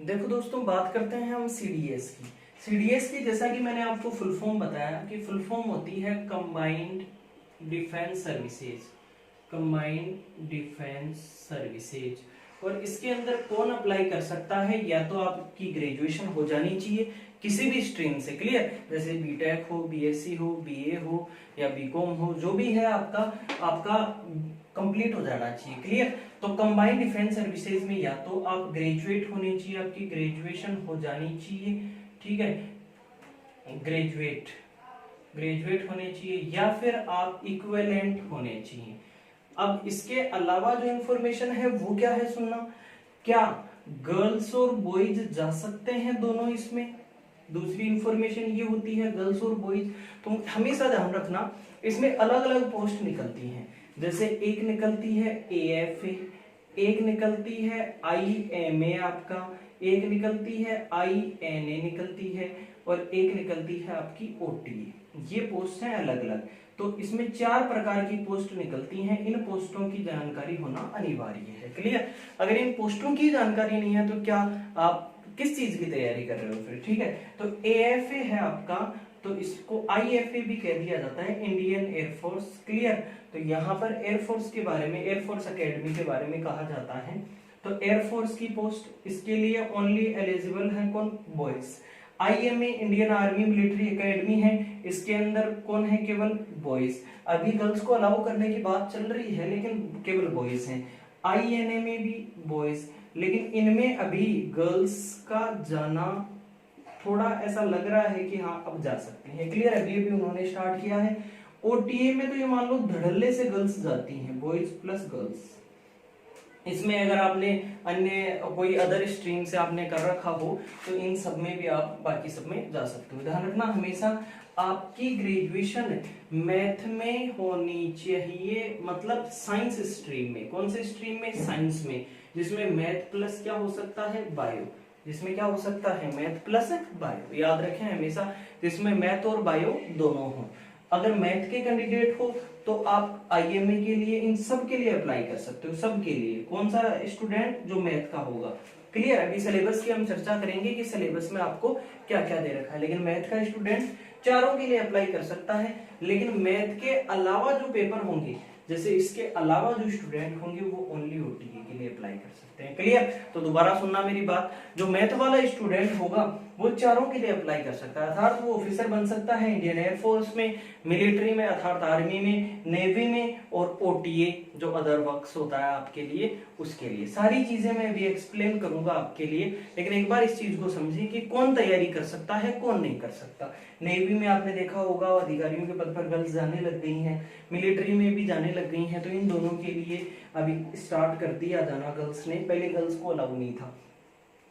देखो दोस्तों, बात करते हैं हम सीडीएस की। सीडीएस की जैसा कि मैंने आपको फुल फॉर्म बताया कि फुल फॉर्म होती है combined defence services. Combined defence services. और इसके अंदर कौन अप्लाई कर सकता है? या तो आपकी ग्रेजुएशन हो जानी चाहिए किसी भी स्ट्रीम से, क्लियर, जैसे बीटेक हो, बीएससी हो, बीए हो या बीकॉम हो, जो भी है आपका आपका कंप्लीट हो जाना चाहिए, क्लियर। तो कंबाइंड डिफेंस सर्विसेज में या तो आप ग्रेजुएट होने चाहिए, आपकी ग्रेजुएशन हो जानी चाहिए, ठीक है, ग्रेजुएट ग्रेजुएट होने चाहिए, या फिर आप इक्विवेलेंट होने चाहिए। अब इसके अलावा जो इंफॉर्मेशन है वो क्या है, सुनना। क्या गर्ल्स और बॉयज जा सकते हैं दोनों इसमें? दूसरी इंफॉर्मेशन ये होती है गर्ल्स और बॉयज। तो हमेशा ध्यान रखना, इसमें अलग अलग पोस्ट निकलती हैं। जैसे एक निकलती है एएफए, एक निकलती है आईएमए आपका, एक निकलती है आईएनए निकलती है, और एक निकलती है आपकी ओटीए। ये पोस्ट हैं अलग अलग। तो इसमें 4 प्रकार की पोस्ट निकलती हैं। इन पोस्टों की जानकारी होना अनिवार्य है, क्लियर। अगर इन पोस्टों की जानकारी नहीं है तो क्या आप किस चीज की तैयारी कर रहे हो फिर, ठीक है। तो एएफए है आपका, तो इसको आईएफए भी कह दिया जाता है, इंडियन एयरफोर्स, क्लियर। तो यहाँ पर एयरफोर्स के बारे में, एयरफोर्स एकेडमी के बारे में कहा जाता है। तो एयरफोर्स की पोस्ट, इसके लिए ओनली एलिजिबल है कौन? Boys. IMA Indian army military academy है, इसके अंदर कौन है? केवल बॉयज। अभी गर्ल्स को अलाउ करने की बात चल रही है लेकिन केवल बॉयज हैं। आईएनए में भी बॉयज, लेकिन इनमें अभी गर्ल्स का जाना थोड़ा ऐसा लग रहा है कि हाँ अब जा सकते हैं, क्लियर। अभी अभी उन्होंने स्टार्ट किया है। ओटीए में तो ये मान लो धड़ल्ले से गर्ल्स जाती हैं, बॉयज प्लस गर्ल्स। इसमें अगर आपने अन्य कोई अदर स्ट्रीम से आपने कर रखा हो तो इन सब में भी आप बाकी सब में जा सकते हो। ध्यान रखना हमेशा आपकी ग्रेजुएशन मैथ में होनी चाहिए, मतलब साइंस स्ट्रीम में। कौन से स्ट्रीम में? साइंस में, जिसमें मैथ प्लस क्या हो सकता है? बायो। जिसमें क्या हो सकता है? Math plus bio. याद रखें हमेशा, जिसमें मैथ और बायो दोनों हो। अगर मैथ के कैंडिडेट हो तो आप आईएमए के लिए, इन सब के लिए अप्लाई कर सकते हो, सब के लिए। कौन सा स्टूडेंट? जो मैथ का होगा, क्लियर। अभी सिलेबस की हम चर्चा करेंगे कि सिलेबस में आपको क्या क्या दे रखा है, लेकिन मैथ का स्टूडेंट चारों के लिए अप्लाई कर सकता है। लेकिन मैथ के अलावा जो पेपर होंगे, जैसे इसके अलावा जो स्टूडेंट होंगे वो ओनली ओटीए के लिए अप्लाई कर सकते हैं, क्लियर। तो दोबारा सुनना मेरी बात, जो मैथ वाला स्टूडेंट होगा वो चारों के लिए अप्लाई कर सकता है, अर्थात वो ऑफिसर बन सकता है इंडियन एयरफोर्स में, मिलिट्री में अर्थात आर्मी में, नेवी में, और ओटीए जो अदर वर्क्स होता है आपके लिए, उसके लिए। सारी चीजें मैं अभी एक्सप्लेन करूंगा आपके लिए, लेकिन एक बार इस चीज को समझिए कि कौन तैयारी कर सकता है, कौन नहीं कर सकता। नेवी में आपने देखा होगा अधिकारियों के पद पर गर्ल्स जाने लग गई हैं, मिलिट्री में भी जाने लग गई हैं, तो इन दोनों के लिए अभी स्टार्ट कर दिया जाना गर्ल्स ने। पहले गर्ल्स को अलाउ नहीं था,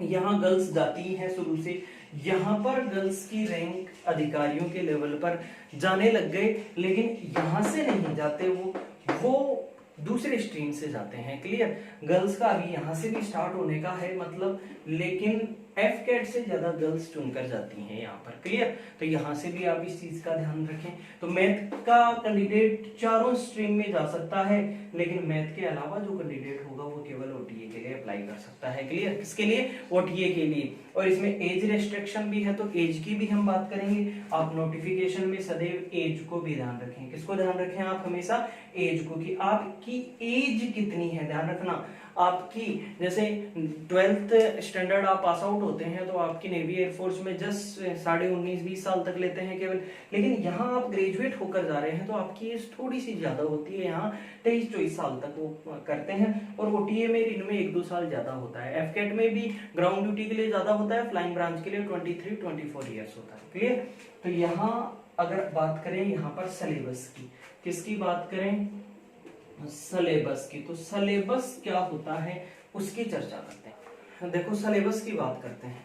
यहाँ गर्ल्स जाती हैं शुरू से। यहाँ पर गर्ल्स की रैंक अधिकारियों के लेवल पर जाने लग गए, लेकिन यहाँ से नहीं जाते, वो दूसरे स्ट्रीम से जाते हैं, क्लियर। गर्ल्स का अभी यहाँ से भी स्टार्ट होने का है मतलब, लेकिन एफ कैट से ज्यादा गर्ल्स चुनकर जाती हैं यहाँ पर, क्लियर। तो यहाँ से भी आप इस चीज का ध्यान रखें। तो मैथ का कैंडिडेट चारों स्ट्रीम में जा सकता है, लेकिन मैथ के अलावा जो कैंडिडेट होगा वो केवल ओटीए के लिए अप्लाई कर सकता है, क्लियर। किसके लिए? ओटीए के लिए। और इसमें एज रेस्ट्रिक्शन भी है, तो एज की भी हम बात करेंगे। आप नोटिफिकेशन में सदैव एज को भी ध्यान रखें। किसको ध्यान रखें? आप हमेशा एज को, कि आपकी एज कितनी है। ध्यान रखना आपकी, जैसे 12th स्टैंडर्ड आप पास आउट होते हैं तो आपकी नेवी एयरफोर्स में जस्ट 19.5-20 साल तक लेते हैं केवल, लेकिन यहाँ आप ग्रेजुएट होकर जा रहे हैं तो आपकी एज थोड़ी सी ज्यादा होती है, यहाँ 23-24 साल तक वो करते हैं। और ओटीए में इनमें 1-2 साल ज्यादा होता है। एफकेट में भी ग्राउंड ड्यूटी के लिए ज्यादा होता है, फ्लाइंग ब्रांच के लिए 23-24 ईयर्स होता है, क्लियर। तो यहाँ अगर बात करें यहाँ पर सिलेबस की, किसकी बात करें? सिलेबस की। तो सिलेबस क्या होता है उसकी चर्चा करते हैं। देखो सिलेबस की बात करते हैं।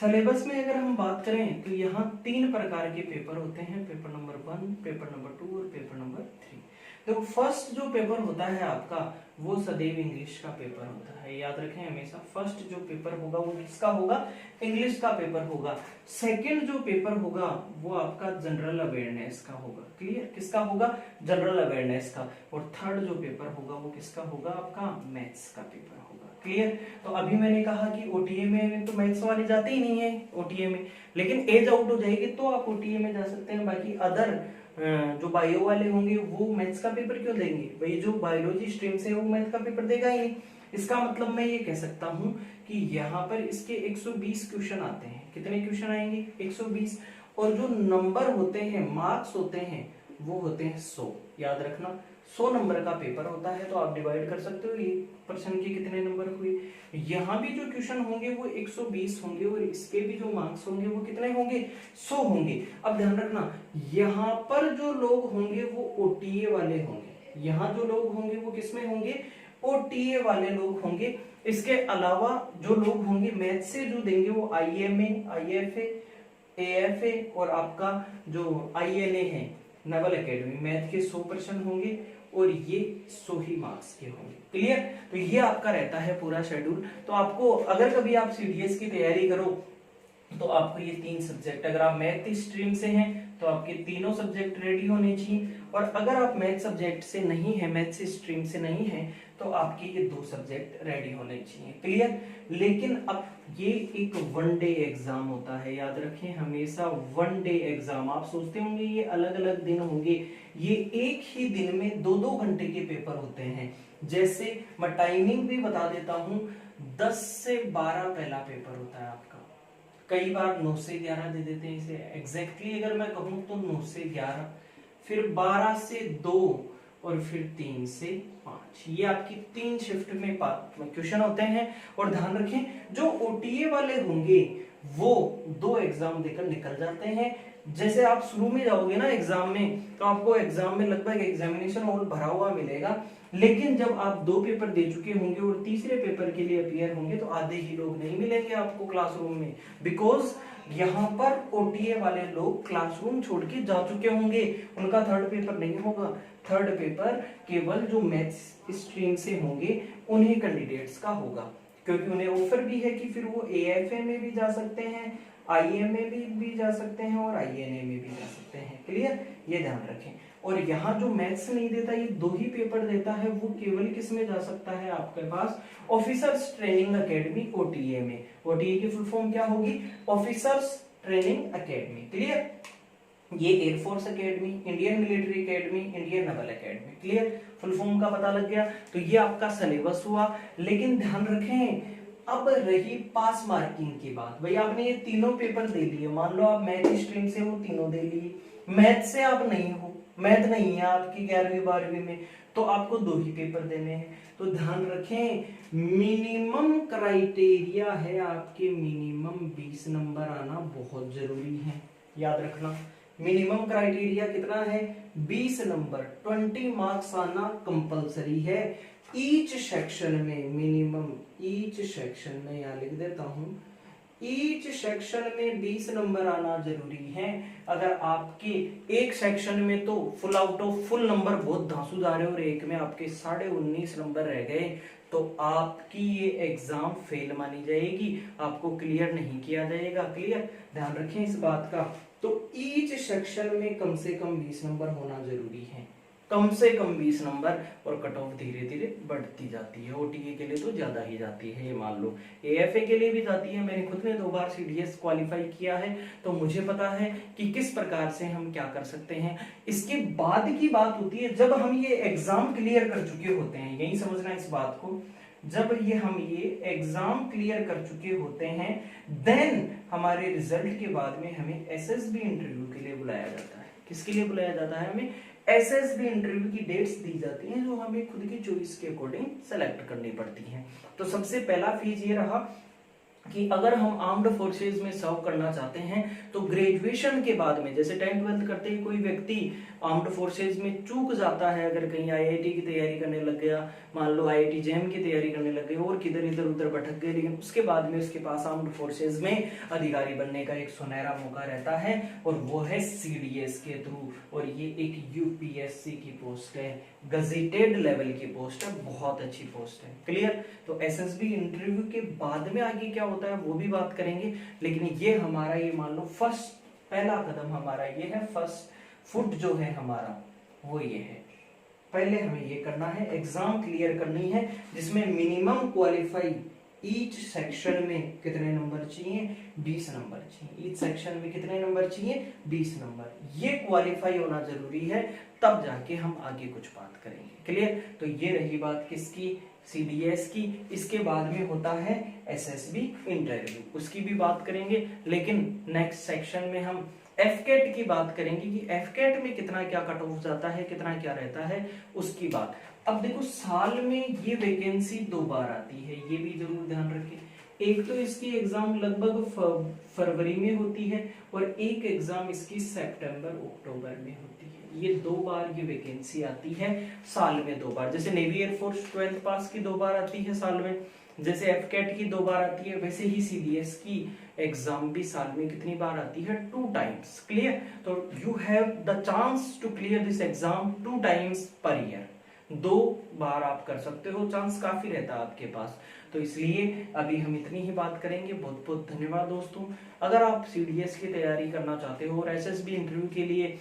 सिलेबस में अगर हम बात करें तो यहाँ 3 प्रकार के पेपर होते हैं, पेपर नंबर 1, पेपर नंबर 2 और पेपर नंबर 3। देखो फर्स्ट जो पेपर होता है आपका वो सदैव इंग्लिश का पेपर होता है, याद रखें हमेशा। फर्स्ट जो पेपर होगा वो किसका होगा? इंग्लिश का पेपर होगा। सेकंड जो पेपर होगा वो आपका जनरल अवेयरनेस का होगा, क्लियर। किसका होगा? जनरल अवेयरनेस का। और थर्ड जो पेपर होगा वो किसका होगा? आपका मैथ्स का पेपर होगा, क्लियर। तो अभी मैंने कहा कि ओटीए में तो मैथ्स वाले जाते ही नहीं है ओटीए में, लेकिन एज आउट हो जाएगी तो आप ओटीए में जा सकते हैं। बाकी अदर जो बायो वाले होंगे वो मैथ्स का पेपर क्यों देंगे, भाई जो बायोलॉजी स्ट्रीम से है वो मैथ का पेपर देगा ही नहीं। इसका मतलब मैं ये कह सकता हूं कि यहाँ पर इसके 120 क्वेश्चन आते हैं। कितने क्वेश्चन आएंगे? 120। और जो नंबर होते हैं, मार्क्स होते हैं, वो होते हैं 100। याद रखना 100 नंबर का पेपर होता है। तो आप डिवाइड कर सकते हो 1% के कितने नंबर हुए। यहाँ भी जो क्वेश्चन होंगे वो 120 होंगे और इसके भी जो मार्क्स होंगे वो कितने होंगे? 100 होंगे। अब ध्यान रखना यहाँ पर जो लोग होंगे वो ओटीए वाले होंगे, यहाँ जो लोग होंगे वो किसमें होंगे? ओटीए वाले लोग होंगे। इसके अलावा जो लोग होंगे मैथ से जो देंगे वो आईएमए, आईएफए, एएफए और आपका जो आईएनए है नेवल एकेडमी, मैथ के 100% होंगे और ये 100 ही मार्क्स के होंगे। क्लियर। तो ये आपका रहता है पूरा शेड्यूल। तो आपको अगर कभी आप सीडीएस की तैयारी करो तो आपको ये 3 सब्जेक्ट, अगर आप मैथ स्ट्रीम से हैं तो आपके तीनों सब्जेक्ट रेडी होने चाहिए, और अगर आप मैथ सब्जेक्ट से नहीं है, मैथ स्ट्रीम से नहीं है, तो आपके ये 2 सब्जेक्ट रेडी होने चाहिए। क्लियर। लेकिन अब ये एक वन डे एग्जाम होता है, याद रखें हमेशा वन डे एग्जाम। आप सोचते होंगे ये अलग अलग दिन होंगे, ये एक ही दिन में 2-2 घंटे के पेपर होते हैं। जैसे मैं टाइमिंग भी बता देता हूं, 10 से 12 पहला पेपर होता है आपका। कई बार 9 से 11 दे देते हैं इसे, एग्जैक्टली अगर मैं कहूं तो 9 से 11, फिर 12 से 2 और फिर 3 से 5। ये आपकी 3 शिफ्ट में क्वेश्चन होते हैं। और ध्यान रखें जो ओटीए वाले होंगे वो 2 एग्जाम देकर निकल जाते हैं। जैसे आप शुरू में जाओगे ना एग्जाम में, तो आपको एग्जाम में लगभग एग्जामिनेशन हॉल भरा हुआ मिलेगा, लेकिन जब आप 2 पेपर दे चुके होंगे और तीसरे पेपर के लिए अपीयर होंगे तो आधे ही लोग नहीं मिलेंगे आपको क्लासरूम में, बिकॉज यहाँ पर ओटीए वाले लोग क्लासरूम छोड़ के जा चुके होंगे, उनका थर्ड पेपर नहीं होगा। थर्ड पेपर केवल जो मैथ्स स्ट्रीम से होंगे उन्हीं कैंडिडेट्स का होगा, क्योंकि उन्हें ऑफर भी है कि फिर वो एएफए में भी जा सकते हैं, आईएमए भी जा सकते हैं और आईएनए में भी जा सकते हैं। क्लियर। ये ध्यान रखें। और यहाँ जो मैथ्स नहीं देता, ये 2 ही पेपर देता है, वो केवल किस में जा सकता है आपके पास? ऑफिसर्स ट्रेनिंग एकेडमी ओटीए में। ओटीए की फुल फॉर्म क्या होगी? Officers training academy. क्लियर। ये air force academy, Indian military academy, Indian naval academy. Clear. Full form का पता लग गया। तो ये आपका सिलेबस हुआ। लेकिन ध्यान रखें अब रही पास मार्किंग की बात। भाई आपने ये तीनों पेपर दे लिए, मान लो आप मैथ स्ट्रीम से वो तीनों दे लिए, मैथ से आप नहीं हो, मैथ नहीं है आपकी 11वीं 12वीं में, तो आपको 2 ही पेपर देने हैं। तो ध्यान रखें मिनिमम क्राइटेरिया है आपके, मिनिमम 20 नंबर आना बहुत जरूरी है। याद रखना मिनिमम क्राइटेरिया कितना है? 20 नंबर, 20 मार्क्स आना कंपलसरी है ईच सेक्शन में। मिनिमम ईच सेक्शन में, यहां लिख देता हूं, ईच सेक्शन में 20 नंबर आना जरूरी है। अगर आपके एक सेक्शन में तो full out of full number बहुत धांसू जा रहे हो और एक में आपके 19.5 नंबर रह गए, तो आपकी ये एग्जाम फेल मानी जाएगी, आपको क्लियर नहीं किया जाएगा। क्लियर। ध्यान रखें इस बात का। तो ईच सेक्शन में कम से कम 20 नंबर होना जरूरी है, कम से कम 20 नंबर, और कट ऑफ धीरे धीरे बढ़ती जाती है। ओटीए के लिए तो ज्यादा ही जाती है, ये मान लो एएफए के लिए भी जाती है। मैंने खुद ने 2 बार सीडीएस क्वालिफाई किया है, तो मुझे पता है कि किस प्रकार से हम क्या कर सकते हैं। इसके बाद की बात होती है जब हम ये एग्जाम क्लियर कर चुके होते हैं, यही समझना इस बात को, जब हम ये एग्जाम क्लियर कर चुके होते हैं, देन हमारे रिजल्ट के बाद में हमें एसएसबी इंटरव्यू के लिए बुलाया जाता है। किसके लिए बुलाया जाता है? हमें एसएसबी इंटरव्यू की डेट्स दी जाती हैं, जो हमें खुद की चॉइस के अकॉर्डिंग सेलेक्ट करनी पड़ती हैं। तो सबसे पहला फेज ये रहा कि अगर हम आर्म्ड फोर्सेज में सर्व करना चाहते हैं तो ग्रेजुएशन के बाद में, जैसे 10th 12th करते ही कोई व्यक्ति आर्म्ड फोर्सेज में चूक जाता है, अगर कहीं आईआईटी की तैयारी करने लग गया, मान लो आईआईटी जेएम की तैयारी करने लग गए और किधर इधर उधर भटक गए, लेकिन उसके बाद में उसके पास आर्म्ड फोर्सेज में अधिकारी बनने का एक सुनहरा मौका रहता है, और वो है सीडीएस के थ्रू। और ये एक यूपीएससी की पोस्ट है, गजेटेड लेवल की पोस्ट है, बहुत अच्छी पोस्ट है। क्लियर। तो एसएसबी इंटरव्यू के बाद में आगे क्या होता है वो भी बात करेंगे, लेकिन ये हमारा, ये मान लो पहला कदम हमारा ये है, फर्स्ट फुट जो है हमारा वो ये है। पहले हमें ये करना है, एग्जाम क्लियर करनी है जिसमें मिनिमम क्वालिफाई ईच सेक्शन में कितने नंबर चाहिए, 20 नंबर चाहिए। ईच सेक्शन में कितने नंबर चाहिए, 20 नंबर। ये क्वालिफाई होना जरूरी है, तब जाके हम आगे कुछ बात करेंगे। क्लियर? तो ये रही बात किसकी, सीडीएस की। इसके बाद में होता है एसएसबी इंटरव्यू, उसकी भी बात करेंगे। लेकिन नेक्स्ट सेक्शन में हम एफकेट की बात करेंगे कि एफकेट में कितना क्या कट ऑफ जाता है, कितना क्या रहता है, उसकी बात। अब देखो साल में ये वैकेंसी 2 बार आती है, ये भी जरूर ध्यान रखें। एक तो इसकी एग्जाम लगभग फरवरी में होती है और एक एग्जाम इसकी सितंबर अक्टूबर में होती है। ये 2 बार ये वैकेंसी आती है साल में, 2 बार। जैसे नेवी एयरफोर्स 12th पास की 2 बार आती है साल में, जैसे एफकेट की 2 बार आती है, वैसे ही सीडीएस की एग्जाम भी साल में कितनी बार आती है, 2 टाइम्स। क्लियर? तो you have the chance to clear this exam 2 times per year. 2 बार आप कर सकते हो, चांस काफी रहता है आपके पास। तो इसलिए अभी हम इतनी ही बात करेंगे। बहुत बहुत धन्यवाद दोस्तों। अगर आप सीडीएस की तैयारी करना चाहते हो और एसएसबी इंटरव्यू के लिए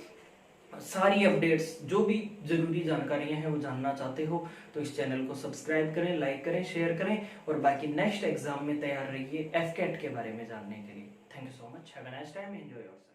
सारी अपडेट्स, जो भी जरूरी जानकारियां हैं वो जानना चाहते हो, तो इस चैनल को सब्सक्राइब करें, लाइक करें, शेयर करें और बाकी नेक्स्ट एग्जाम में तैयार रहिए एफकेट के बारे में जानने के लिए। Thank you so much, have a nice time, enjoy yourself.